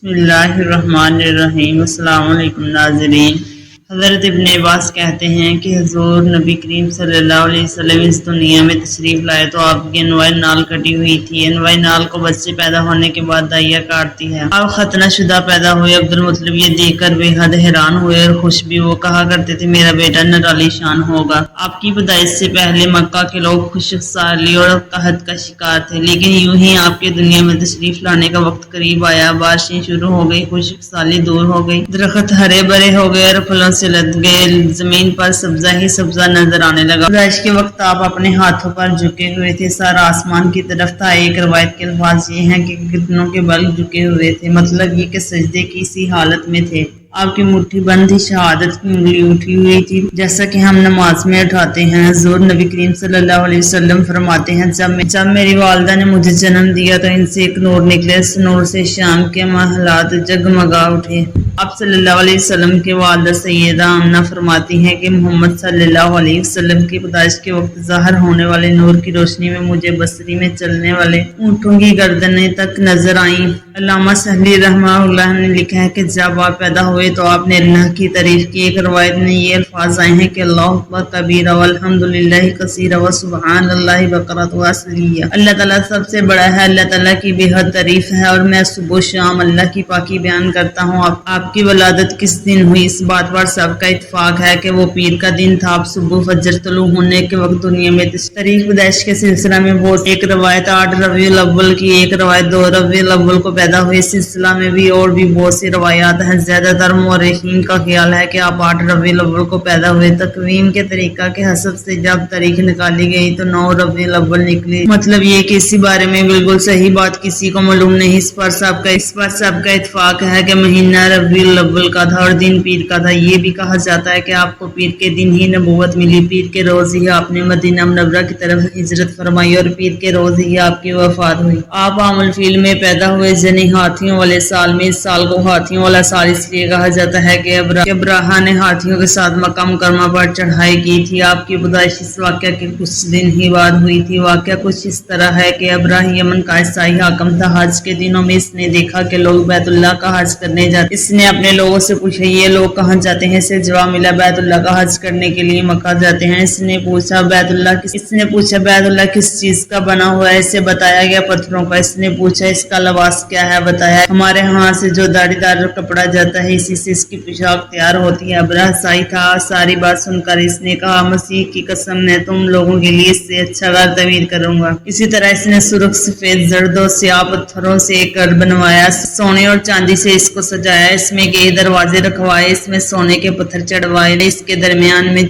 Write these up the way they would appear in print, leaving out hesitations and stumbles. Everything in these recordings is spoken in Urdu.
بسم اللہ الرحمن الرحیم۔ السلام علیکم ناظرین۔ حضرت ابن عباس کہتے ہیں کہ حضور نبی کریم صلی اللہ علیہ وسلم اس دنیا میں تشریف لائے تو آپ کی انواع نال کٹی ہوئی تھی۔ انواع نال کو بچے پیدا ہونے کے بعد دائیا کاٹتی ہے۔ آپ ختنہ شدہ پیدا ہوئے۔ عبد المطلب یہ دیکھ کر بے حد حیران ہوئے اور خوش بھی۔ وہ کہا کرتے تھے میرا بیٹا نرالی شان ہوگا۔ آپ کی پیدائش سے پہلے مکہ کے لوگ خشک سالی اور قحط کا شکار تھے، لیکن یوں ہی آپ کے دنیا میں تشریف لانے کا وقت قریب آیا، بارشیں شروع ہو گئی، خشک سالی دور ہو گئی، درخت ہرے بھرے ہو گئے اور پھلوں سے لد گئے، زمین پر سبزہ ہی سبزہ نظر آنے لگا۔ پیدائش کے وقت آپ اپنے ہاتھوں پر جھکے ہوئے تھے، سارا آسمان کی طرف تھا۔ ایک روایت کے الفاظ یہ ہیں کہ گھٹنوں کے بل جھکے ہوئے تھے، مطلب یہ کہ سجدے کی سی حالت میں تھے۔ آپ کی مٹھی بند تھی، شہادت کی انگلی اٹھی ہوئی تھی، جیسا کہ ہم نماز میں اٹھاتے ہیں۔ حضور نبی کریم صلی اللہ علیہ وسلم فرماتے ہیں جب میری والدہ نے مجھے جنم دیا تو ان سے ایک نور نکلے، اس نور سے شام کے محلات جگمگا اٹھے۔ آپ صلی اللہ علیہ وسلم کے والدہ سیدہ آمنہ فرماتی ہیں کہ محمد صلی اللہ علیہ وسلم کی پیدائش کے وقت ظاہر ہونے والے نور کی روشنی میں مجھے بصری میں چلنے والے اونٹوں کی گردنیں تک نظر آئیں۔ علامہ سہلی رحمہ اللہ نے لکھا ہے کہ جب آپ پیدا ہوئے تو آپ نے اللہ کی تعریف کی۔ ایک روایت میں یہ الفاظ آئے ہیں کہ اللہ اکبر کبیرہ والحمدللہ کثیرہ وسبحان اللہ بکرۃ واصیلہ۔ اللہ تعالیٰ سب سے بڑا ہے، اللہ تعالیٰ کی بے حد تعریف ہے اور میں صبح و شام اللہ کی پاکی بیان کرتا ہوں۔ آپ کی ولادت کس دن ہوئی؟ اس بات پر سب کا اتفاق ہے کہ وہ پیر کا دن تھا۔ آپ صبح فجر طلوع ہونے کے وقت دنیا میں تاریخ پیدائش کے سلسلہ میں بہت، ایک روایت 8 ربیع الاول کی، ایک روایت 2 ربیع الاول کو پیدا ہوئے۔ اس سلسلہ میں بھی اور بھی بہت سی روایات ہیں۔ زیادہ تر مورخین کا خیال ہے کہ آپ 8 ربیع الاول کو پیدا ہوئے۔ تقویم کے طریقہ کے حسب سے جب تاریخ نکالی گئی تو 9 ربیع الاول نکلی۔ مطلب یہ کہ اسی بارے میں بالکل صحیح بات کسی کو معلوم نہیں۔ اس پر سب کا اتفاق ہے کہ مہینہ ربیع الاول کا تھا اور دن پیر کا تھا۔ یہ بھی کہا جاتا ہے کہ آپ کو پیر کے دن ہی نبوت ملی، پیر کے روز ہی آپ نے مدینہ منورہ کی طرف ہجرت فرمائی اور پیر کے روز ہی آپ کی وفات ہوئی۔ آپ عام الفیل میں پیدا ہوئے، یعنی ہاتھیوں والے سال میں۔ اس سال کو ہاتھیوں والا سال اس لیے کہا جاتا ہے کہ ابراہا نے ہاتھیوں کے ساتھ مکہ مکرمہ پر چڑھائی کی تھی۔ آپ کی پیدائش اس واقعہ کے کچھ دن ہی بعد ہوئی تھی۔ واقعہ کچھ اس طرح ہے کہ ابراہ یمن کا عیسائی حاکم تھا۔ حج کے دنوں میں اس نے دیکھا کہ لوگ بیت اللہ کا حج کرنے جاتے۔ اس نے اپنے لوگوں سے پوچھا یہ لوگ کہاں جاتے ہیں؟ اسے جواب ملا بیت اللہ کا حج کرنے کے لیے مکہ جاتے ہیں۔ اس نے پوچھا بیت اللہ کس چیز کا بنا ہوا ہے؟ اسے بتایا گیا پتھروں کا۔ اس نے پوچھا اس کا لباس کیا ہے؟ بتایا ہمارے ہاں سے جو داڑھی دار کپڑا جاتا ہے اسی سے اس کی پوشاک تیار ہوتی ہے۔ ابراہ عیسائی تھا۔ ساری بات سن کر اس نے کہا مسیح کی قسم میں تم لوگوں کے لیے اس سے اچھا گھر تعمیر کروں گا۔ اسی طرح اس نے سرخ، سفید، زرد اور سیاہ پتھروں سے ایک گھر بنوایا، سونے اور چاندی سے اس کو سجایا، اس میں گئے دروازے رکھوائے، اس میں سونے کے پتھر چڑھوائے، اس کے درمیان میں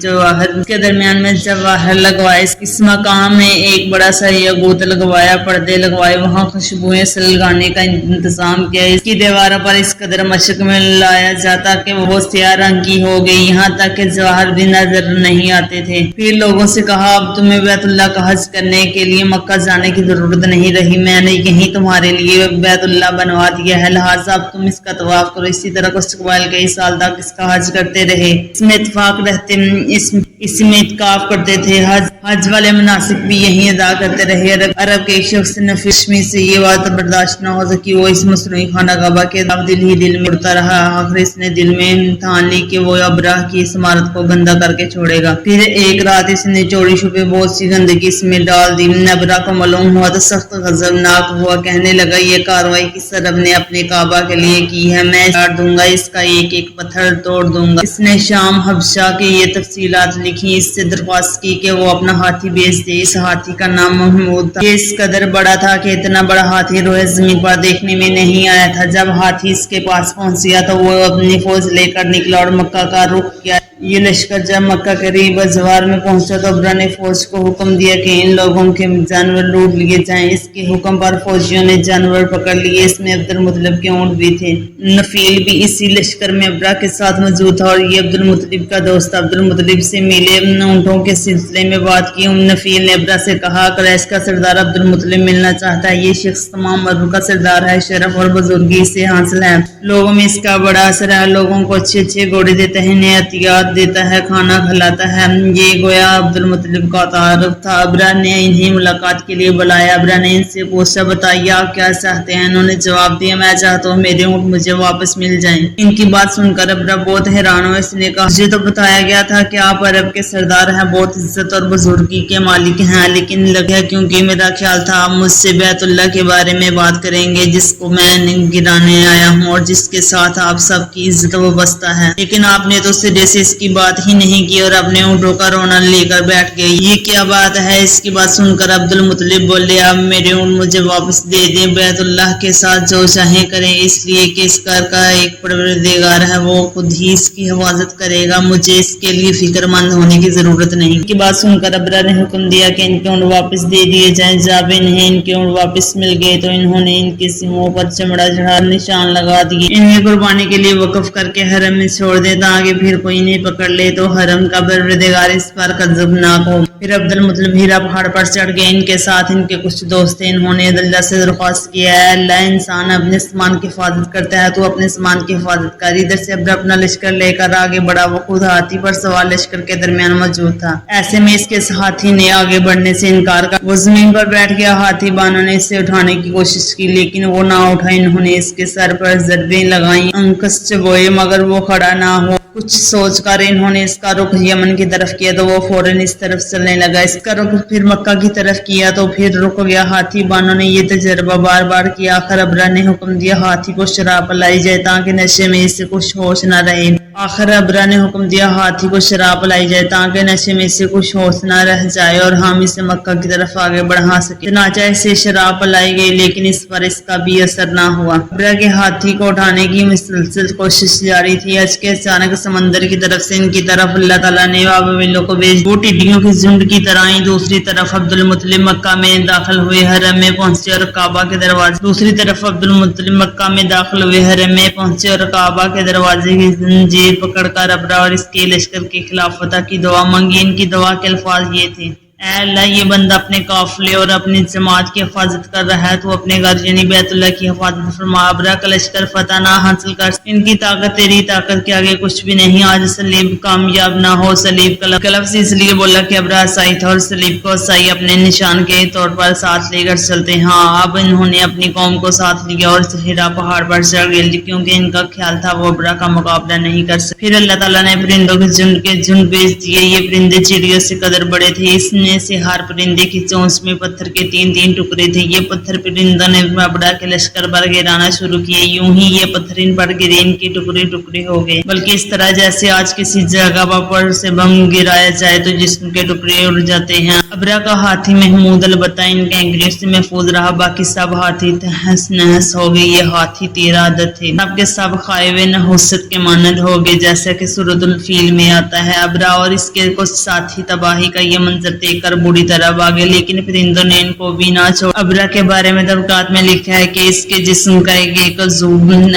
جواہر لگوائے، اس مقام میں ایک بڑا سا یاقوت لگوایا، پردے لگوائے، وہاں خوشبوئیں سلگانے کا انتظام کیا۔ اس کی دیواروں پر اس قدر مشق میں لایا جاتا کہ وہ سیاہ رنگ کی ہو گئی، یہاں تک کہ جواہر بھی نظر نہیں آتے تھے۔ پھر لوگوں سے کہا اب تمہیں بیت اللہ کا حج کرنے کے لیے مکہ جانے کی ضرورت نہیں رہی، میں نے یہیں تمہارے لیے بیت اللہ بنوا دیا ہے، لہٰذا اب تم اس کا طواف کرو۔ اسی طرح کچھ قبائل کئی سال تک اس کا حج کرتے رہے، اس میں اتکاف کرتے تھے، حج والے مناسک بھی یہیں ادا کرتے رہے۔ عرب کے ایک شخص نفشمی سے یہ بات برداشت نہ ہو سکی، وہ اس مصنوعی خانہ کعبہ کے دل میں اڑتا رہا۔ آخر اس نے دل میں ٹھان لی کہ وہ ابراہ کی اس عمارت کو گندا کر کے چھوڑے گا۔ پھر ایک رات اس نے چوری چھپے بہت سی گندگی اس میں ڈال دی۔ ابراہ کو معلوم ہوا تو سخت غضبناک ہوا، کہنے لگا یہ کارروائی کس رب نے اپنے کعبہ کے لیے کی ہے؟ میں کاٹ دوں گا، اس کا ایک ایک پتھر توڑ دوں گا۔ اس نے شام حبشہ کی یہ تفصیلات لکھی، اس سے درخواست کی کہ وہ اپنا ہاتھی بیچ دے۔ اس ہاتھی کا نام محمود تھا۔ یہ اس قدر بڑا تھا کہ اتنا بڑا ہاتھی روئے زمین پر دیکھنے میں نہیں آیا تھا۔ جب ہاتھی اس کے پاس پہنچ گیا تو وہ اپنی فوج لے کر نکلا اور مکہ کا رخ کیا۔ یہ لشکر جب مکہ قریب جوار میں پہنچا تو ابراہ نے فوج کو حکم دیا کہ ان لوگوں کے جانور لوٹ لیے جائیں۔ اس کے حکم پر فوجیوں نے جانور پکڑ لیے، اس میں عبد المطلب کے اونٹ بھی تھے۔ نفیل بھی اسی لشکر میں ابراہ کے ساتھ موجود تھا اور یہ عبد المطلب کا دوست تھا۔ عبد المطلب سے ملے اونٹوں کے سلسلے میں بات کی۔ نفیل نے ابراہ سے کہا قریش کا سردار عبد المطلب ملنا چاہتا ہے، یہ شخص تمام عرب کا سردار ہے، شرف اور بزرگی سے حاصل ہے، لوگوں میں اس کا بڑا اثر ہے، لوگوں کو اچھے گھوڑے دیتے ہیں، نئے عطیات شراب دیتا ہے، کھانا کھلاتا ہے۔ یہ گویا عبد المطلب کا تعارف تھا۔ ابرہ نے انہیں ملاقات کے لیے بلایا۔ ابرہ نے ان سے پوچھا، بتائیے آپ کیا چاہتے ہیں؟ انہوں نے جواب دیا، میں چاہتا ہوں میرے اونٹ مجھے واپس مل جائیں۔ ان کی بات سن کر ابرہ بہت حیران ہوا۔ اس نے کہا، مجھے تو بتایا گیا تھا کہ آپ عرب کے سردار ہیں، بہت عزت اور بزرگی کے مالک ہیں، لیکن لگا کیونکہ میرا خیال تھا آپ مجھ سے بیت اللہ کے بارے میں بات کریں گے، جس کو میں گرانے آیا ہوں اور جس کے ساتھ آپ سب کی عزت وابستہ ہے، لیکن آپ نے تو سرے سے اس کی بات ہی نہیں کی اور اپنے اونٹوں کا رونا لے کر بیٹھ گئے۔ یہ کیا بات ہے؟ اس کی بات سن کر عبد المطلب بولے، اب میرے اونٹ مجھے واپس دے دیں، بیت اللہ کے ساتھ جو چاہیں کریں، اس لیے کہ اس گھر کا ایک پروردگار ہے، وہ خود ہی اس کی حفاظت کرے گا، مجھے اس کے لیے فکر مند ہونے کی ضرورت نہیں۔ ان کی بات سن کر ابرہ نے حکم دیا کہ ان کے اونٹ واپس دے دیے جائیں۔ جب انہیں ان کے اونٹ واپس مل گئے تو انہوں نے ان کے سینگوں پر چمڑا چڑھا نشان لگا دیے، انہیں قربانی کے لیے وقف کر کے حرم میں چھوڑ دیں تاکہ پھر کوئی انہیں پکڑ لے تو حرم کا پروردگار اس پر غضبناک ہو۔ پھر عبد المطلب ہیرا پہاڑ پر چڑھ گئے، ان کے ساتھ ان کے کچھ دوست تھے۔ انہوں نے اللہ سے درخواست کیا، اے اللہ، انسان اپنے سامان کی حفاظت کرتا ہے تو اپنے سامان کی حفاظت کر۔ ادھر سے ابرہ اپنا لشکر لے کر آگے بڑھا، وہ خود ہاتھی پر سوار لشکر کے درمیان موجود تھا۔ ایسے میں اس کے ہاتھی نے آگے بڑھنے سے انکار کر وہ زمین پر بیٹھ گیا۔ ہاتھی بانوں نے اسے اٹھانے کی کوشش کی لیکن وہ نہ اٹھا۔ انہوں نے اس کے سر پر ضربیں لگائیں، انکس چبوئے مگر وہ کھڑا نہ ہوا۔ کچھ سوچ کر انہوں نے اس کا رخ یمن کی طرف کیا تو وہ فوراً اس طرف چلنے لگا۔ اس کا رخ پھر مکہ کی طرف کیا تو پھر رک گیا۔ ہاتھی بانوں نے یہ تجربہ بار بار کیا۔ آخر ابرہ نے حکم دیا، ہاتھی کو شراب پلائی جائے تاکہ نشے میں اسے کچھ ہوش نہ رہے۔ رہ جائے اور ہم اسے مکہ کی طرف آگے بڑھا سکے۔ چنانچہ اسے شراب پلائی گئی لیکن اس پر اس کا بھی اثر نہ ہوا۔ ابرہ کے ہاتھی کو اٹھانے کی مسلسل کوشش جاری تھی۔ اچانک سمندر کی طرف سے ان کی طرف اللہ تعالیٰ نے ابابیلوں کو بھیج، وہ ٹڈیوں کی جھنڈ کی طرح آئیں۔ دوسری طرف عبد المطلب مکہ میں داخل ہوئے، حرم میں پہنچے اور کعبہ کے دروازے کی زنجیر پکڑ کر ابرہ اور اس کے لشکر کے خلاف فتح کی دعا مانگی۔ ان کی دعا کے الفاظ یہ تھے، اے اللہ، یہ بندہ اپنے قافلے اور اپنی جماعت کی حفاظت کر رہا ہے، تو اپنے گھر یعنی بیت اللہ کی حفاظت فرما۔ ابرہ کا لشکر فتح نہ حاصل کر، ان کی طاقت تیری طاقت کے آگے کچھ بھی نہیں۔ آج سلیب کامیاب نہ ہو۔ سلیب کا لفظ اس لیے بولا کہ ابرہ عیسائی تھا اور سلیب کو عیسائی اپنے نشان کے طور پر ساتھ لے کر چلتے ہیں۔ اب انہوں نے اپنی قوم کو ساتھ لیا اور ہیرا پہاڑ پر چڑھ گئے کیونکہ ان کا خیال تھا وہ ابرہ کا مقابلہ نہیں کر سکتے۔ پھر اللہ تعالیٰ نے پرندوں کے جھنڈ بھیج دیے۔ یہ پرندے چڑیوں سے قدر بڑے تھے، اس نے سے ہر پرندے کی چونچ میں پتھر کے 3 ٹکڑے تھے۔ یہ پتھر پرندوں نے ابرہ کے لشکر پر گرانا شروع کیے، یوں ہی یہ پتھر ان پر گرے، ان کے ٹکڑے ہو گئے، بلکہ اس طرح جیسے آج کسی جگہ پر سے بم گرایا جائے تو جسم کے ٹکڑے اڑ جاتے ہیں۔ ابرہ کا ہاتھی محمود البتہ ان کینکریوں سے محفوظ رہا، باقی سب ہاتھی تہس نہس ہو گئے۔ یہ ہاتھی 13 عدد تھے، سب کے سب خائب نحوست کے مانند ہو گئے جیسا کہ سورۃ الفیل میں آتا ہے۔ ابرہ اور اس کے کچھ ساتھی تباہی کا یہ منظر دیکھ کر بری طرح بھاگے، لیکن پرندوں نے ان کو بھی نہ چھوڑا۔ ابرہ کے بارے میں طبقات میں لکھا ہے کہ اس کے جسم کا ایک عضو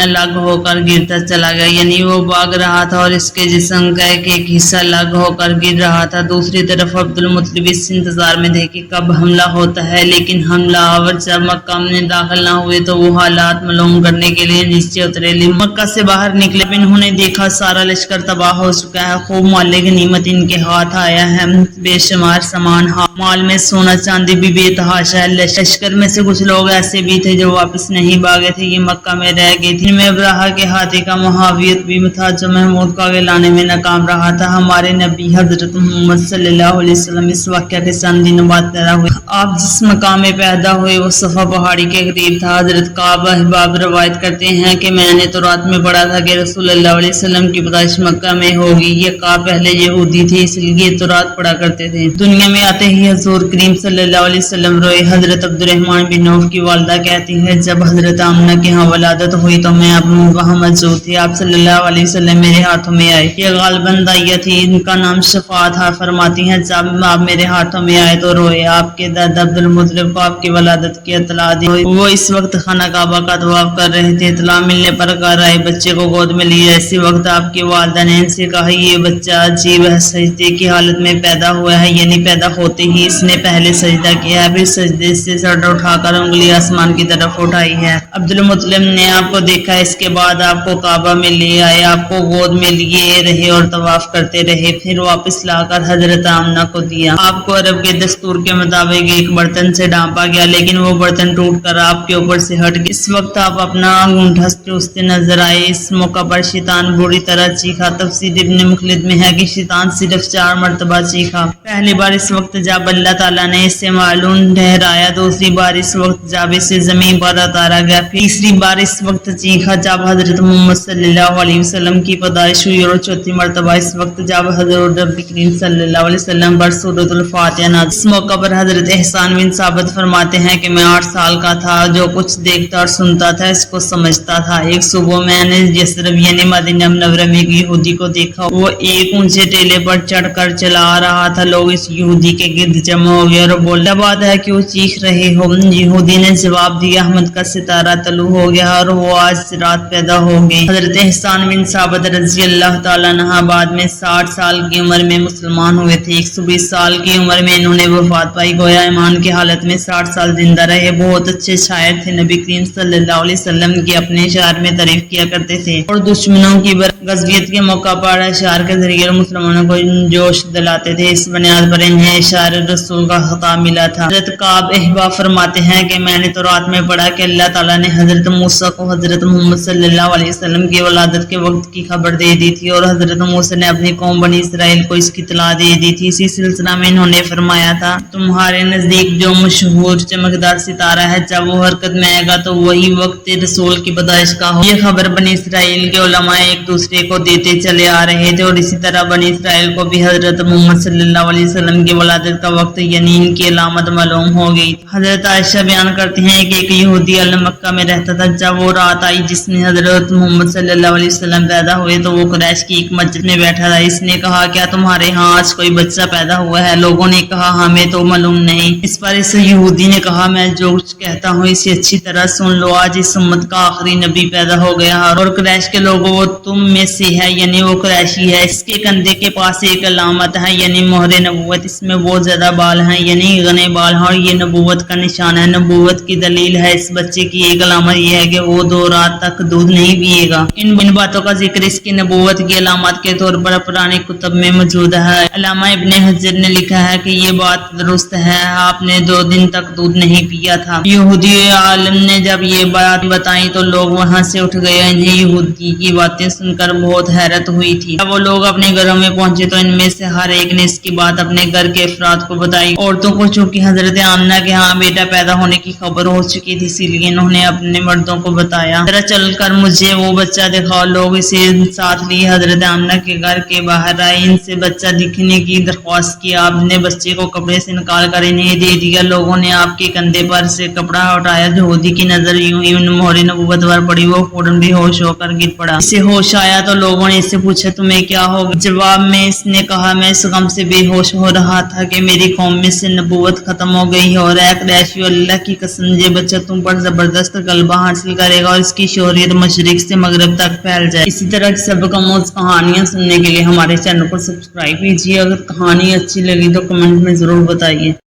الگ ہو کر گرتا چلا گیا، یعنی وہ بھاگ رہا تھا اور اس کے جسم کا ایک حصہ الگ ہو کر گر رہا تھا۔ دوسری طرف عبد المطلب اس انتظار میں تھے کہ کب حملہ ہوتا ہے، لیکن حملہ آور جب مکہ میں داخل نہ ہوئے تو وہ حالات معلوم کرنے کے لیے نیچے اترے۔ مکہ سے باہر نکلے، انہوں نے دیکھا سارا لشکر تباہ ہو چکا ہے، خوب مال غنیمت ان کے ہاتھ آیا ہے، بے شمار سامان، مال میں سونا چاندی بھی بے تحاشا ہے۔ لشکر میں سے کچھ لوگ ایسے بھی تھے جو واپس نہیں بھاگے تھے، یہ مکہ میں رہ گئے تھے۔ ان میں ابرہ کے ہاتھی کا معاویہ بھی تھا جو محمود کو آگے لانے میں ناکام رہا تھا۔ ہمارے نبی حضرت محمد صلی اللہ علیہ وسلم اس واقعہ کے چند دنوں بعد پیدا ہوئے۔ آپ جس مقام میں پیدا ہوئے وہ صفا پہاڑی کے قریب تھا۔ حضرت کعب احباب روایت کرتے ہیں کہ میں نے تورات میں پڑھا تھا کہ رسول اللہ علیہ وسلم کی پیدائش مکہ میں ہوگی۔ یہ کعب پہلے یہودی تھے، اس لیے تورات پڑھا کرتے تھے۔ دنیا میں آتے ہی حضور کریم صلی اللہ علیہ وسلم روئے۔ حضرت عبد الرحمن بن عوف کی والدہ کہتی ہے، جب حضرت آمنہ کے ہاں ولادت ہوئی تو میں وہاں موجود تھی، آپ صلی اللہ علیہ وسلم میرے ہاتھوں میں آئے۔ یہ غالباً دائیہ تھی، ان کا نام شفاء تھا۔ فرماتی ہیں جب آپ میرے ہاتھوں میں آئے تو روئے۔ آپ کے دادا عبد المطلب کو آپ کی ولادت کی اطلاع دی، وہ اس وقت خانہ کعبہ کا طواف کر رہے تھے۔ اطلاع ملنے پر گھر آئے، بچے کو گود میں لیا۔ اسی وقت آپ کی والدہ نے ان سے کہا، یہ بچہ عجیب ہے، سجدے کی حالت میں پیدا ہوا ہے، یعنی پیدا پیدا ہوتے ہی اس نے پہلے سجدہ کیا ہے، پھر سجدے سے سر اٹھا کر انگلی آسمان کی طرف اٹھائی ہے۔ عبد المطلب نے آپ کو دیکھا، اس کے بعد آپ کو کعبہ میں لے آئے، آپ کو گود میں لیے رہے اور طواف کرتے رہے، پھر واپس لا کر حضرت آمنہ کو دیا۔ آپ کو عرب کے دستور کے مطابق ایک برتن سے ڈھانپا گیا، لیکن وہ برتن ٹوٹ کر آپ کے اوپر سے ہٹ گیا۔ اس وقت آپ اپنا انگوٹھا چوستے نظر آئے۔ اس موقع پر شیطان بری طرح چیخا۔ تفسیر ابن مخلد میں ہے کہ شیطان صرف 4 مرتبہ چیخا۔ پہلی بار اس وقت جب اللہ تعالیٰ نے اسے معلوم ٹھہرایا، دوسری بار اس وقت جب اسے زمین پر اتارا گیا، پھر تیسری بار اس وقت چیخا جب حضرت محمد صلی اللہ علیہ وسلم کی پیدائش ہوئی، اور چوتھی مرتبہ اس وقت جب حضرت نبی کریم صلی اللہ علیہ وسلم پر سورۃ الفاتحہ نازل۔ اس موقع پر حضرت احسان بن ثابت فرماتے ہیں کہ میں 8 سال کا تھا، جو کچھ دیکھتا اور سنتا تھا اس کو سمجھتا تھا۔ ایک صبح میں نے یثرب یعنی مدینہ منورہ میں ایک یہودی کو دیکھا، وہ ایک اونچے ٹیلے پر چڑھ کر چلا آ رہا تھا۔ لوگ اس یہودی کے گرد جمع ہو گئے اور بولے، کیا بات ہے، کیوں چیخ رہے ہو؟ یہودی نے جواب دیا، احمد کا ستارہ طلوع ہو گیا اور وہ آج رات پیدا ہو گئی۔ حضرت احسان بن ثابت رضی اللہ تعالیٰ عنہ بعد میں 60 سال کی عمر میں مسلمان ہوئے تھے۔ 120 سال کی عمر میں انہوں نے وفات پائی، گویا ایمان کی حالت میں 60 سال زندہ رہے۔ بہت اچھے شاعر تھے، نبی کریم صلی اللہ علیہ وسلم کی اپنے اشعار میں تعریف کیا کرتے تھے اور دشمنوں کی غزویت کے موقع پر اشعار کے ذریعے مسلمانوں کو جوش دلاتے تھے۔ اس بنیاد پر انہیں اشعار رسول کا خطاب ملا تھا۔ حضرت کعب احباب فرماتے ہیں کہ میں نے تورات میں پڑھا کہ اللہ تعالیٰ نے حضرت موسیٰ کو حضرت محمد صلی اللہ علیہ وسلم کی ولادت کے وقت کی خبر دے دی تھی، اور حضرت موسیٰ نے اپنی قوم بنی اسرائیل کو اس کی اطلاع دے دی تھی۔ اسی سلسلہ میں انہوں نے فرمایا تھا، تمہارے نزدیک جو مشہور چمکدار ستارہ ہے، جب وہ حرکت میں آئے گا تو وہی وقت رسول کی پیدائش کا ہو۔ یہ خبر بنی اسرائیل کے علماء ایک دوسرے کو دیتے چلے آ رہے تھے، اور اسی طرح بنی اسرائیل کو بھی حضرت محمد صلی اللہ علیہ وسلم کی ولادت کا وقت یعنی ان کی علامت معلوم ہو گئی۔ حضرت عائشہ بیان کرتی ہیں کہ ایک یہودی مکہ میں رہتا تھا۔ جب وہ رات آئی جس میں حضرت محمد صلی اللہ علیہ وسلم پیدا ہوئے تو وہ قریش کی ایک مسجد میں بیٹھا تھا۔ اس نے کہا، کیا تمہارے ہاں آج کوئی بچہ پیدا ہوا ہے؟ لوگوں نے کہا، ہمیں تو معلوم نہیں۔ اس پر اس یہودی نے کہا، میں جو کچھ کہتا ہوں اسے اچھی طرح سن لو، آج اس امت کا آخری نبی پیدا ہو گیا، اور قریش کے لوگوں وہ تم میں سے ہے، یعنی وہ قریشی ہے۔ اس کے کندھے کے پاس ایک علامت ہے، یعنی مہر نبوت، اس میں بہت زیادہ بال ہیں، یعنی گھنے بال ہیں، اور یہ نبوت کا نشان ہے، نبوت کی دلیل ہے۔ اس بچے کی ایک علامت یہ ہے کہ وہ 2 رات تک دودھ نہیں پیے گا۔ ان باتوں کا ذکر اس کی نبوت کی علامات کے طور پر پرانے کتب میں موجود ہے۔ علامہ ابن حجر نے لکھا ہے کہ یہ بات درست ہے، آپ نے 2 دن تک دودھ نہیں پیا تھا۔ یہودی عالم نے جب یہ بات بتائی تو لوگ وہاں سے اٹھ گئے۔ انہیں یہودی کی باتیں سن کر بہت حیرت ہوئی تھی۔ جب وہ لوگ اپنے گھروں میں پہنچے تو ان میں سے ہر ایک نے اس کی بات اپنے گھر کے افراد کو بتائی۔ عورتوں کو چونکہ حضرت آمنہ کے ہاں بیٹا پیدا ہونے کی خبر ہو چکی تھی، اسی لیے انہوں نے اپنے مردوں کو بتایا، ذرا چل کر مجھے وہ بچہ دکھاؤ۔ لوگ اسے ساتھ لیے حضرت آمنہ کے گھر کے باہر آئے، ان سے بچہ دکھنے کی درخواست کی۔ آپ نے بچے کو کپڑے سے نکال کر انہیں دے دیا۔ لوگوں نے آپ کے کندھے پر سے کپڑا ہٹایا۔ یہودی کی نظر یوں ہی ان مہر نبوت پر پڑی، وہ فوراً بے ہوش ہو کر گر پڑا۔ اسے ہوش آیا تو لوگوں نے اس سے پوچھا، تمہیں کیا ہو گیا؟ جواب میں اس نے کہا، میں اس غم سے بے ہوش ہو رہا تھا کہ میری قوم میں سے نبوت ختم ہو گئی ہے، اور اے قریشیو، اللہ کی قسم یہ بچہ تم پر زبردست غلبہ حاصل کرے گا اور اس کی شہریت مشرق سے مغرب تک پھیل جائے۔ اسی طرح کی سب کہانیاں سننے کے لیے ہمارے چینل کو سبسکرائب کیجیے۔ اگر کہانی اچھی لگی تو کمنٹ میں ضرور بتائیے۔